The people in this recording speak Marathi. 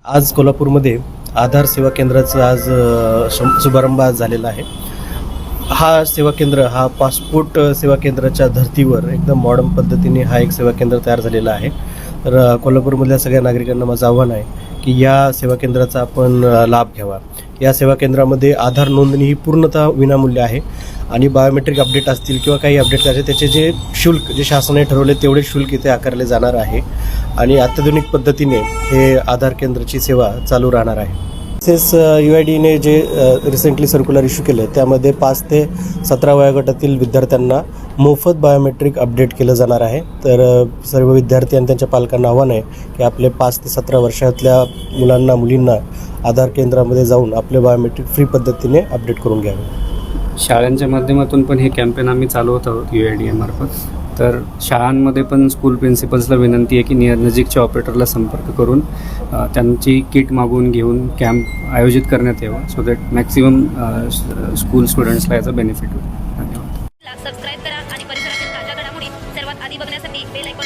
आज कोल्हापूरमध्ये आधार सेवा केंद्राचा आज शुभारंभ आज झालेला आहे. हा सेवा केंद्र हा पासपोर्ट सेवा केंद्राच्या धर्तीवर एकदम मॉडर्न पद्धतीने हा एक सेवा केंद्र तयार झालेला आहे. तर कोल्हापूरमधल्या सगळ्या नागरिकांना माझं आव्हान आहे की या सेवा केंद्राचा आपण लाभ घ्यावा. या सेवा केंद्रामध्ये आधार नोंदणी ही पूर्णतः विनामूल्य आहे आणि बायोमेट्रिक अपडेट असतील किंवा काही अपडेट असतील त्याचे जे शुल्क जे शासनाने ठरवले तेवढे शुल्क इथे आकारले जाणार आहे आणि अत्याधुनिक पद्धतीने हे आधार केंद्राची सेवा चालू राहणार आहे. तसेच UIDने जे रिसेंटली सर्क्युलर इश्यू केलं त्यामध्ये 5 ते 17 वयोगटातील विद्यार्थ्यांना मोफत बायोमेट्रिक अपडेट केलं जाणार आहे. तर सर्व विद्यार्थी आणि त्यांच्या पालकांना आव्हान आहे की आपले 5 ते 17 वर्षातल्या मुलांना मुलींना आधार केंद्रामध्ये जाऊन आपले बायोमेट्रिक फ्री पद्धतीने अपडेट करून घ्यावे. शाळांच्या माध्यमातून पण हे कॅम्पेन आम्ही चालवत आहोत UIDA मार्फत. तर शाळांमध्ये पण स्कूल प्रिन्सिपल्सला विनंती आहे की नजीकच्या ऑपरेटरला संपर्क करून त्यांची किट मागवून घेऊन कॅम्प आयोजित करण्यात यावं सो दॅट मॅक्सिमम स्कूल स्टुडंट्सला याचा बेनिफिट होईल. धन्यवाद. सबस्क्राईब करा आणि परिसरातील ताज्या घडामोडी सर्वात आधी बघण्यासाठी बेल आयकॉन